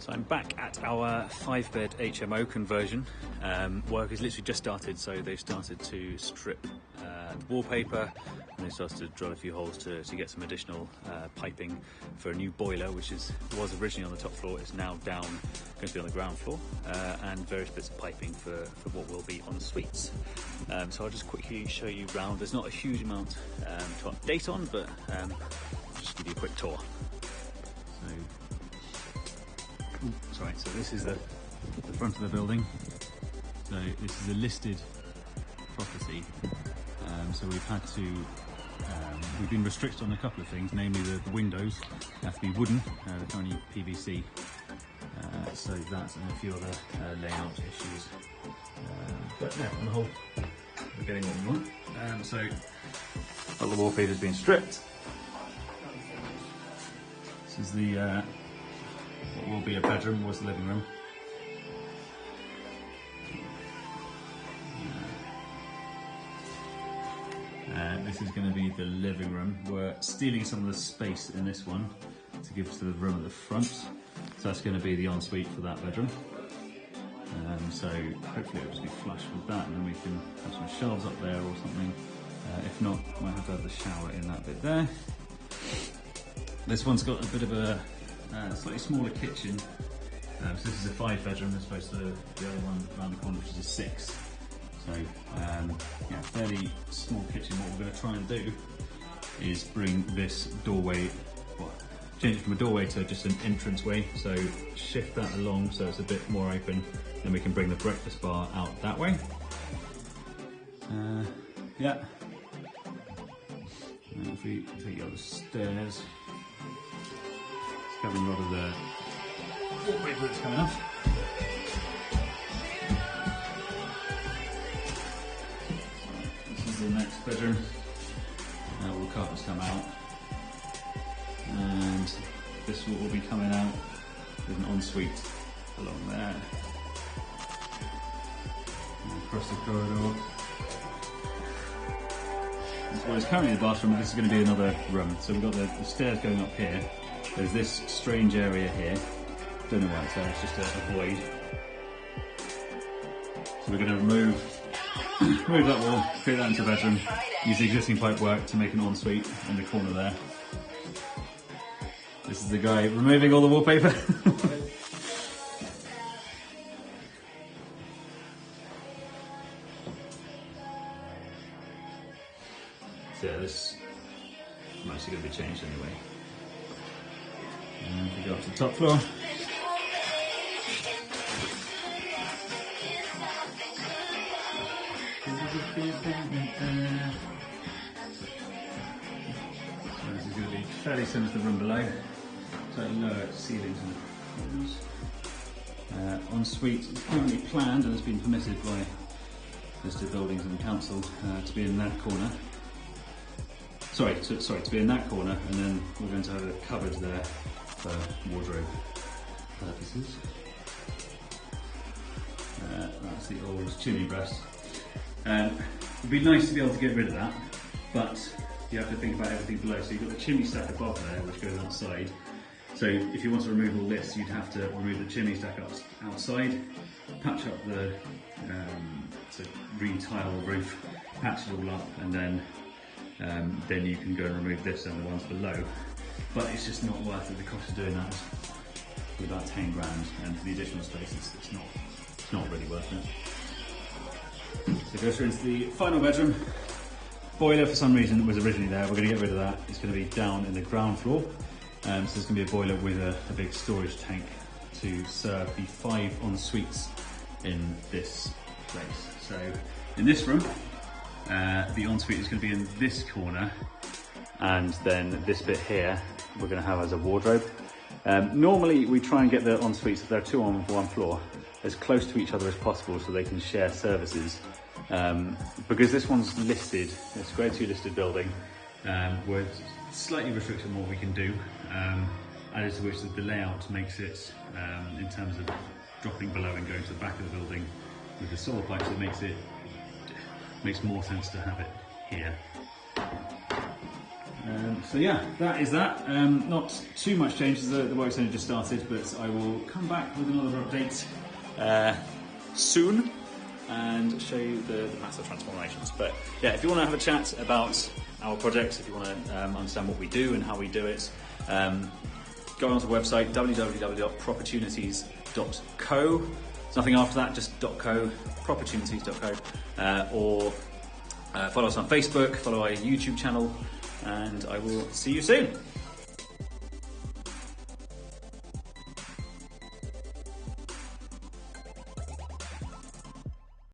So I'm back at our 5-bed HMO conversion. Work has literally just started, so they've started to strip the wallpaper, and they started to drill a few holes to get some additional piping for a new boiler, which was originally on the top floor, is now down, going to be on the ground floor, and various bits of piping for what will be en suites. So I'll just quickly show you round. There's not a huge amount to update on, but I'll just give you a quick tour. So this is the front of the building. So this is a listed property. So we've been restricted on a couple of things, namely the windows have to be wooden, they're currently PVC. So that's and a few other layout issues. But yeah, on the whole, we're getting what we want. So all the wallpaper's been stripped. This is the what will be a bedroom, was the living room. This is going to be the living room. We're stealing some of the space in this one to give to the room at the front. So that's going to be the ensuite for that bedroom. So hopefully it'll just be flush with that, and then we can have some shelves up there or something. If not, might have to have the shower in that bit there. This one's got a bit of a slightly smaller kitchen. So this is a 5-bedroom as opposed to the other one around the corner, which is a 6. So yeah, fairly small kitchen. What we're going to try and do is bring this doorway, well, change it from a doorway to just an entranceway. So shift that along so it's a bit more open. Then we can bring the breakfast bar out that way. Yeah. And if we take you up the stairs, covering a lot of the wallpaper that's coming off. This is the next bedroom. Now all the carpets come out, and this will all be coming out with an ensuite along there. And across the corridor. Well, it's currently the bathroom, but this is going to be another room. So we've got the stairs going up here. There's this strange area here. Don't know why it's there, it's just a void. So we're going to remove that wall, create that into a bedroom, use the existing pipework to make an ensuite in the corner there. This is the guy removing all the wallpaper. So yeah, this is mostly going to be changed anyway. And we go up to the top floor. So this is going to be fairly similar to the room below. So lower ceilings and corners. Ensuite is currently planned and has been permitted by listed buildings and council to be in that corner. Sorry, to be in that corner, and then we're going to have a cupboard there for wardrobe purposes. That's the old chimney breast. It'd be nice to be able to get rid of that, but you have to think about everything below. So you've got the chimney stack above there, which goes outside. So if you want to remove all this, you'd have to remove the chimney stack outside, patch up so re-tile the roof, patch it all up, and then you can go and remove this and the ones below. But it's just not worth it. The cost of doing that is about 10 grand, and for the additional space, it's not really worth it. So it goes through into the final bedroom. Boiler, for some reason, was originally there. We're going to get rid of that. It's going to be down in the ground floor. So there's going to be a boiler with a big storage tank to serve the 5 ensuites in this place. So in this room, the ensuite is going to be in this corner, and then this bit here we're going to have as a wardrobe. Normally we try and get the ensuites, if there are 2 on one floor, as close to each other as possible so they can share services. Because this one's listed, it's a grade 2 listed building, we're slightly restricted on what we can do, added to which the layout makes it, in terms of dropping below and going to the back of the building with the solar pipes, it makes more sense to have it here. So yeah, that is that. Not too much change as the work's only just started, but I will come back with another update soon and show you the massive transformations. But yeah, if you want to have a chat about our projects, if you want to understand what we do and how we do it, go onto the website www.propertunities.co. There's nothing after that, just .co, propertunities.co, or follow us on Facebook, follow our YouTube channel, and I will see you soon.